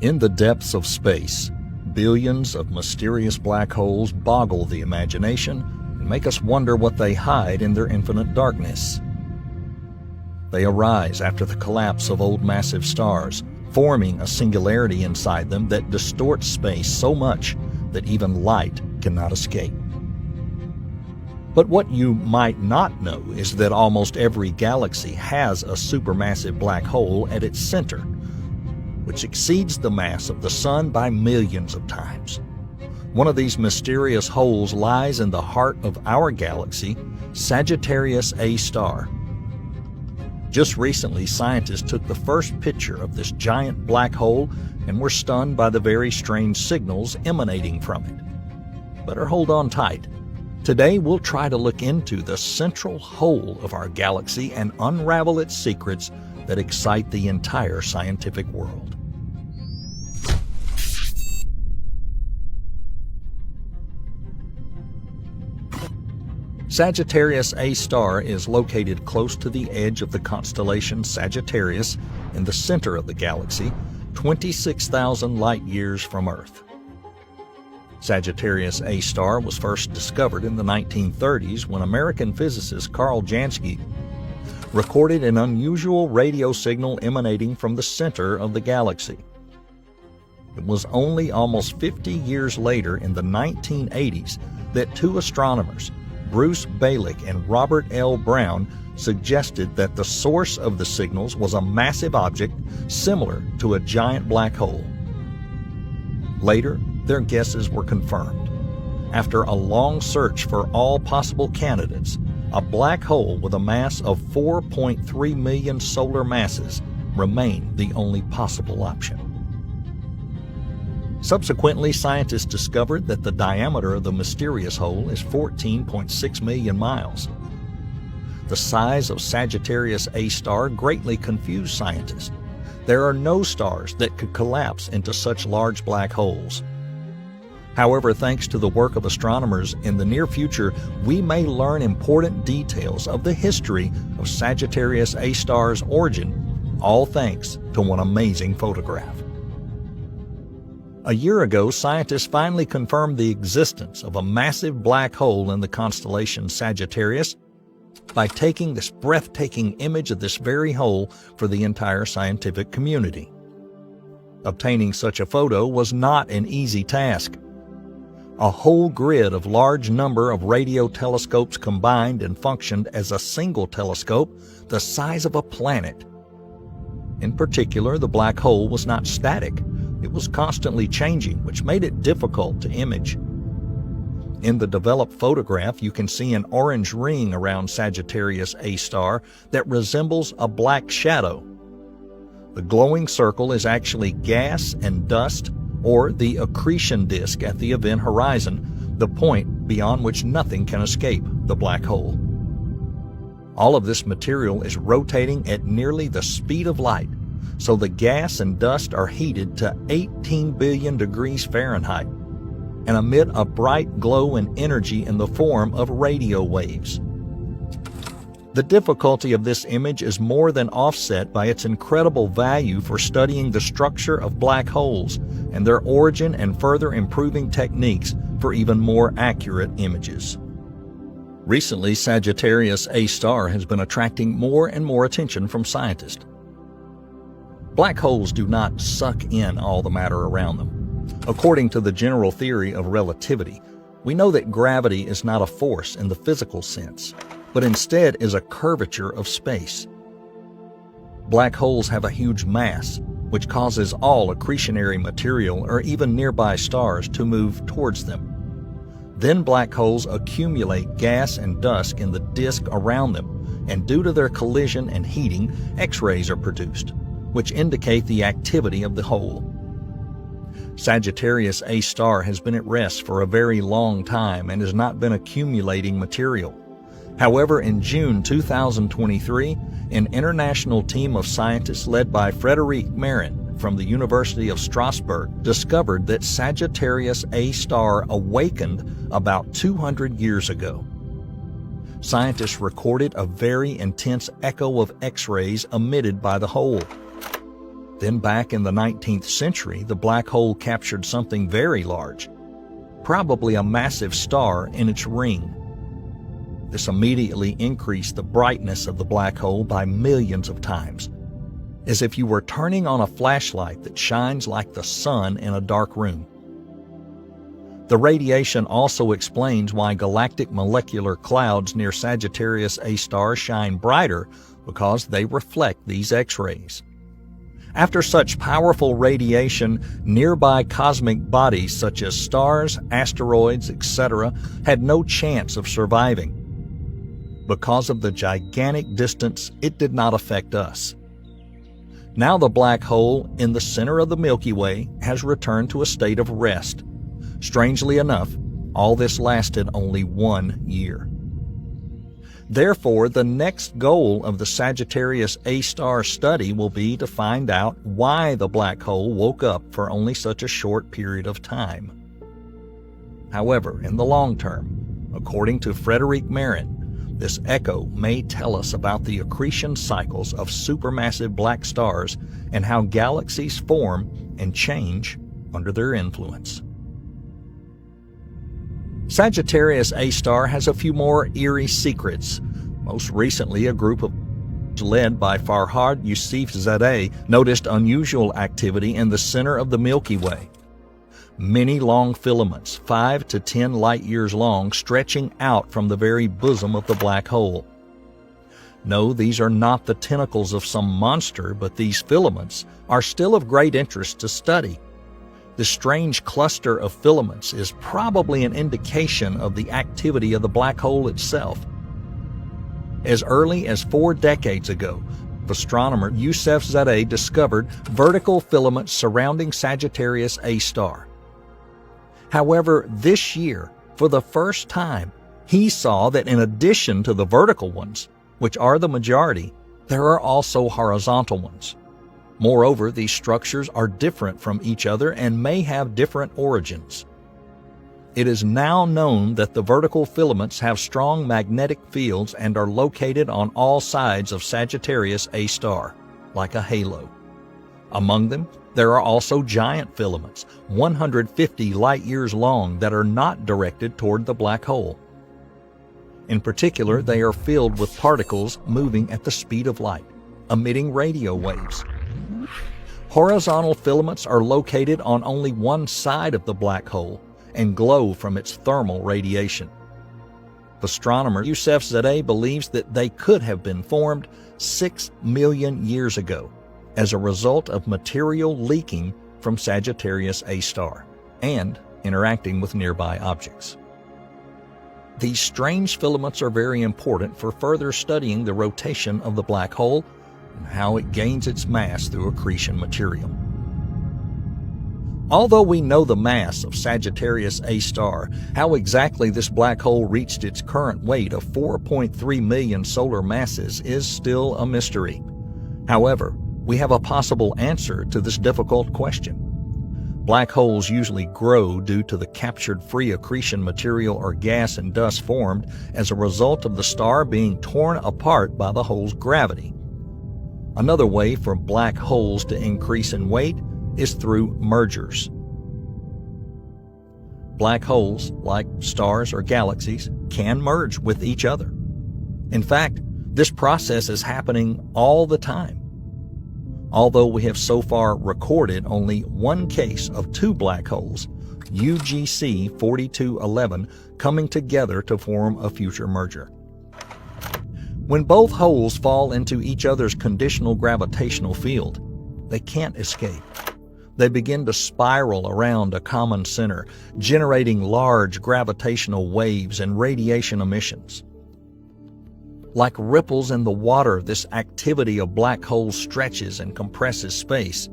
In the depths of space, billions of mysterious black holes boggle the imagination and make us wonder what they hide in their infinite darkness. They arise after the collapse of old massive stars, forming a singularity inside them that distorts space so much that even light cannot escape. But what you might not know is that almost every galaxy has a supermassive black hole at its center, which exceeds the mass of the Sun by millions of times. One of these mysterious holes lies in the heart of our galaxy, Sagittarius A star. Just recently, scientists took the first picture of this giant black hole and were stunned by the very strange signals emanating from it. Better hold on tight. Today, we'll try to look into the central hole of our galaxy and unravel its secrets that excite the entire scientific world. Sagittarius A star is located close to the edge of the constellation Sagittarius in the center of the galaxy, 26,000 light-years from Earth. Sagittarius A star was first discovered in the 1930s when American physicist Carl Jansky recorded an unusual radio signal emanating from the center of the galaxy. It was only almost 50 years later, in the 1980s, that two astronomers, Bruce Balick and Robert L. Brown, suggested that the source of the signals was a massive object similar to a giant black hole. Later, their guesses were confirmed. After a long search for all possible candidates, a black hole with a mass of 4.3 million solar masses remained the only possible option. Subsequently, scientists discovered that the diameter of the mysterious hole is 14.6 million miles. The size of Sagittarius A star greatly confused scientists. There are no stars that could collapse into such large black holes. However, thanks to the work of astronomers, in the near future, we may learn important details of the history of Sagittarius A star's origin, all thanks to one amazing photograph. A year ago, scientists finally confirmed the existence of a massive black hole in the constellation Sagittarius by taking this breathtaking image of this very hole for the entire scientific community. Obtaining such a photo was not an easy task. A whole grid of large number of radio telescopes combined and functioned as a single telescope the size of a planet. In particular, the black hole was not static. It was constantly changing, which made it difficult to image. In the developed photograph, you can see an orange ring around Sagittarius A star that resembles a black shadow. The glowing circle is actually gas and dust, or the accretion disk at the event horizon, the point beyond which nothing can escape the black hole. All of this material is rotating at nearly the speed of light, so the gas and dust are heated to 18 billion degrees Fahrenheit and emit a bright glow and energy in the form of radio waves. The difficulty of this image is more than offset by its incredible value for studying the structure of black holes and their origin, and further improving techniques for even more accurate images. Recently, Sagittarius A star has been attracting more and more attention from scientists. Black holes do not suck in all the matter around them. According to the general theory of relativity, we know that gravity is not a force in the physical sense, but instead is a curvature of space. Black holes have a huge mass, which causes all accretionary material or even nearby stars to move towards them. Then black holes accumulate gas and dust in the disk around them, and due to their collision and heating, X-rays are produced, which indicate the activity of the hole. Sagittarius A star has been at rest for a very long time and has not been accumulating material. However, in June 2023, an international team of scientists led by Frédéric Marin from the University of Strasbourg discovered that Sagittarius A star awakened about 200 years ago. Scientists recorded a very intense echo of X-rays emitted by the hole. Then back in the 19th century, the black hole captured something very large, probably a massive star in its ring. This immediately increased the brightness of the black hole by millions of times, as if you were turning on a flashlight that shines like the sun in a dark room. The radiation also explains why galactic molecular clouds near Sagittarius A star shine brighter, because they reflect these X-rays. After such powerful radiation, nearby cosmic bodies such as stars, asteroids, etc. had no chance of surviving. Because of the gigantic distance, it did not affect us. Now the black hole in the center of the Milky Way has returned to a state of rest. Strangely enough, all this lasted only 1 year. Therefore, the next goal of the Sagittarius A star study will be to find out why the black hole woke up for only such a short period of time. However, in the long term, according to Frederick Merritt, this echo may tell us about the accretion cycles of supermassive black stars and how galaxies form and change under their influence. Sagittarius A star has a few more eerie secrets. Most recently, a group of led by Farhad Yousefzadeh noticed unusual activity in the center of the Milky Way. Many long filaments, 5 to 10 light years long, stretching out from the very bosom of the black hole. No, these are not the tentacles of some monster, but these filaments are still of great interest to study. This strange cluster of filaments is probably an indication of the activity of the black hole itself. As early as 4 decades ago, astronomer Yousefzadeh discovered vertical filaments surrounding Sagittarius A star. However, this year, for the first time, he saw that in addition to the vertical ones, which are the majority, there are also horizontal ones. Moreover, these structures are different from each other and may have different origins. It is now known that the vertical filaments have strong magnetic fields and are located on all sides of Sagittarius A star, like a halo. Among them, there are also giant filaments, 150 light-years long, that are not directed toward the black hole. In particular, they are filled with particles moving at the speed of light, emitting radio waves. Horizontal filaments are located on only one side of the black hole and glow from its thermal radiation. Astronomer Yousefzadeh believes that they could have been formed 6 million years ago as a result of material leaking from Sagittarius A star and interacting with nearby objects. These strange filaments are very important for further studying the rotation of the black hole and how it gains its mass through accretion material. Although we know the mass of Sagittarius A star, how exactly this black hole reached its current weight of 4.3 million solar masses is still a mystery. However, we have a possible answer to this difficult question. Black holes usually grow due to the captured free accretion material or gas and dust formed as a result of the star being torn apart by the hole's gravity. Another way for black holes to increase in weight is through mergers. Black holes, like stars or galaxies, can merge with each other. In fact, this process is happening all the time. Although we have so far recorded only one case of 2 black holes, UGC 4211, coming together to form a future merger. When both holes fall into each other's conditional gravitational field, they can't escape. They begin to spiral around a common center, generating large gravitational waves and radiation emissions. Like ripples in the water, this activity of black holes stretches and compresses space,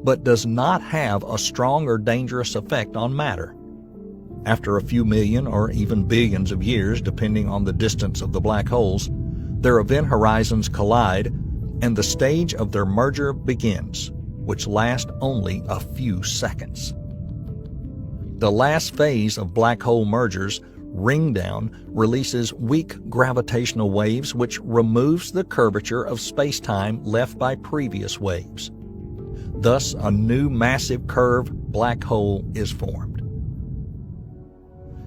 but does not have a strong or dangerous effect on matter. After a few million or even billions of years, depending on the distance of the black holes, their event horizons collide and the stage of their merger begins, which lasts only a few seconds. The last phase of black hole mergers, ring down, releases weak gravitational waves which removes the curvature of space-time left by previous waves. Thus, a new massive curved black hole is formed.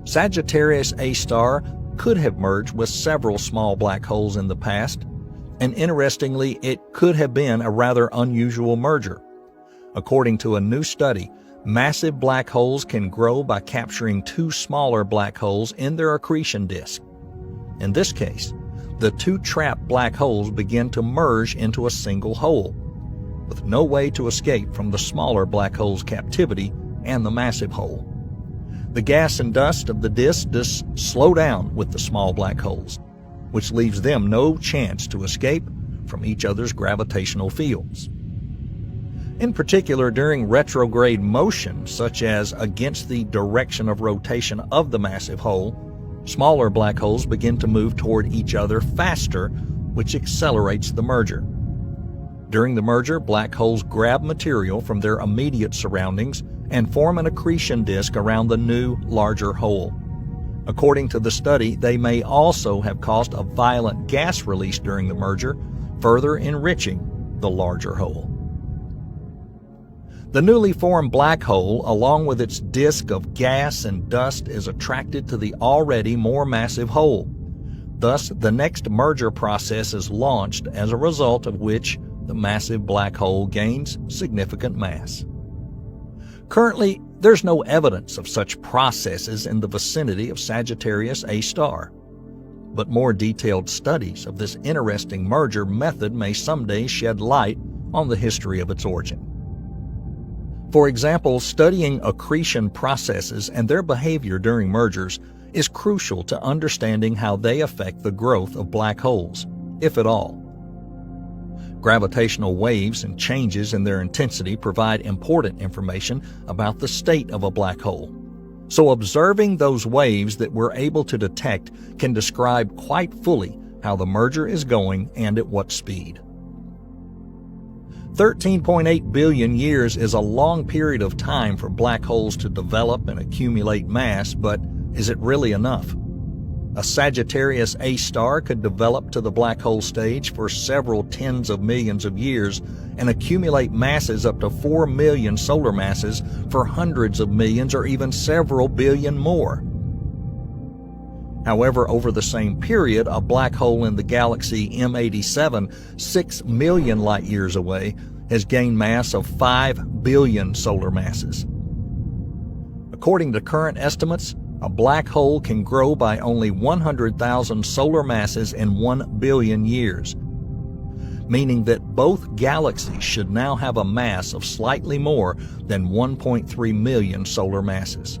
Sagittarius A star could have merged with several small black holes in the past, and interestingly, it could have been a rather unusual merger. According to a new study, massive black holes can grow by capturing two smaller black holes in their accretion disk. In this case, the two trapped black holes begin to merge into a single hole, with no way to escape from the smaller black hole's captivity and the massive hole. The gas and dust of the disk just slow down with the small black holes, which leaves them no chance to escape from each other's gravitational fields. In particular, during retrograde motion, such as against the direction of rotation of the massive hole, smaller black holes begin to move toward each other faster, which accelerates the merger. During the merger, black holes grab material from their immediate surroundings and form an accretion disk around the new, larger hole. According to the study, they may also have caused a violent gas release during the merger, further enriching the larger hole. The newly formed black hole, along with its disk of gas and dust, is attracted to the already more massive hole. Thus, the next merger process is launched, as a result of which the massive black hole gains significant mass. Currently, there's no evidence of such processes in the vicinity of Sagittarius A star, but more detailed studies of this interesting merger method may someday shed light on the history of its origin. For example, studying accretion processes and their behavior during mergers is crucial to understanding how they affect the growth of black holes, if at all. Gravitational waves and changes in their intensity provide important information about the state of a black hole. So observing those waves that we're able to detect can describe quite fully how the merger is going and at what speed. 13.8 billion years is a long period of time for black holes to develop and accumulate mass, but is it really enough? A Sagittarius A star could develop to the black hole stage for several tens of millions of years and accumulate masses up to 4 million solar masses for hundreds of millions or even several billion more. However, over the same period, a black hole in the galaxy M87, 6 million light-years away, has gained mass of 5 billion solar masses. According to current estimates, a black hole can grow by only 100,000 solar masses in 1 billion years, meaning that both galaxies should now have a mass of slightly more than 1.3 million solar masses.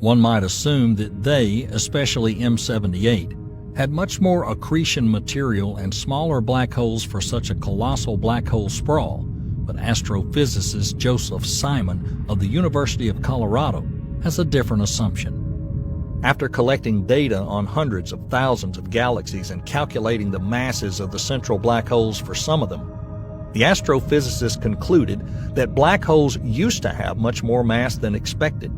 One might assume that they, especially M78, had much more accretion material and smaller black holes for such a colossal black hole sprawl, but astrophysicist Joseph Simon of the University of Colorado has a different assumption. After collecting data on hundreds of thousands of galaxies and calculating the masses of the central black holes for some of them, the astrophysicist concluded that black holes used to have much more mass than expected.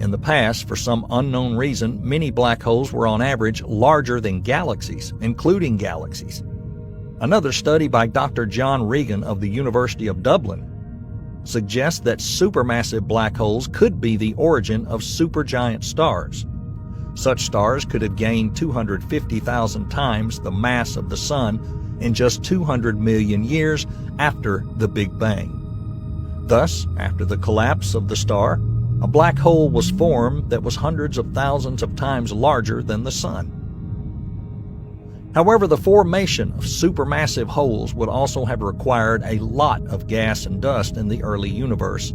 In the past, for some unknown reason, many black holes were on average larger than galaxies, including galaxies. Another study by Dr. John Regan of the University of Dublin suggests that supermassive black holes could be the origin of supergiant stars. Such stars could have gained 250,000 times the mass of the Sun in just 200 million years after the Big Bang. Thus, after the collapse of the star, a black hole was formed that was hundreds of thousands of times larger than the Sun. However, the formation of supermassive holes would also have required a lot of gas and dust in the early universe,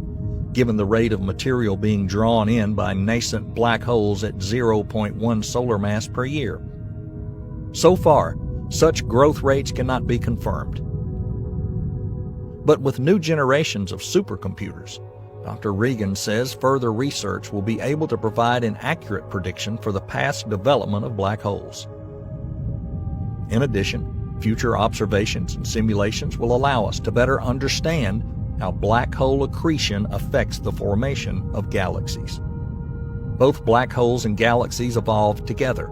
given the rate of material being drawn in by nascent black holes at 0.1 solar mass per year. So far, such growth rates cannot be confirmed. But with new generations of supercomputers, Dr. Regan says further research will be able to provide an accurate prediction for the past development of black holes. In addition, future observations and simulations will allow us to better understand how black hole accretion affects the formation of galaxies. Both black holes and galaxies evolve together,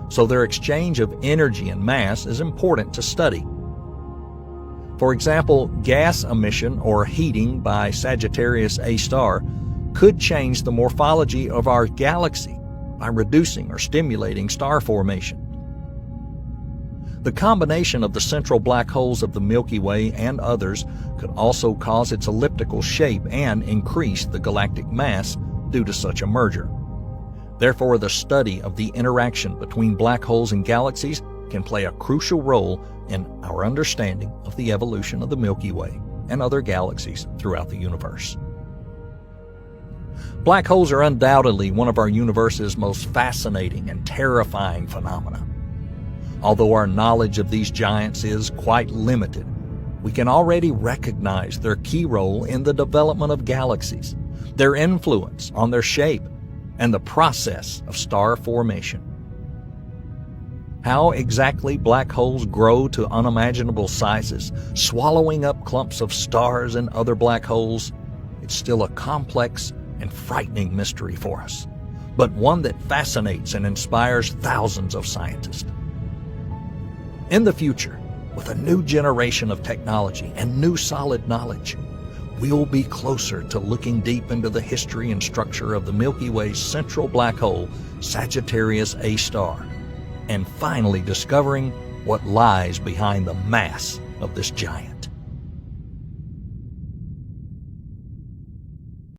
so their exchange of energy and mass is important to study. For example, gas emission or heating by Sagittarius A star could change the morphology of our galaxy by reducing or stimulating star formation. The combination of the central black holes of the Milky Way and others could also cause its elliptical shape and increase the galactic mass due to such a merger. Therefore, the study of the interaction between black holes and galaxies can play a crucial role in our understanding of the evolution of the Milky Way and other galaxies throughout the universe. Black holes are undoubtedly one of our universe's most fascinating and terrifying phenomena. Although our knowledge of these giants is quite limited, we can already recognize their key role in the development of galaxies, their influence on their shape, and the process of star formation. How exactly black holes grow to unimaginable sizes, swallowing up clumps of stars and other black holes, it's still a complex and frightening mystery for us, but one that fascinates and inspires thousands of scientists. In the future, with a new generation of technology and new solid knowledge, we'll be closer to looking deep into the history and structure of the Milky Way's central black hole, Sagittarius A star, and finally discovering what lies behind the mass of this giant.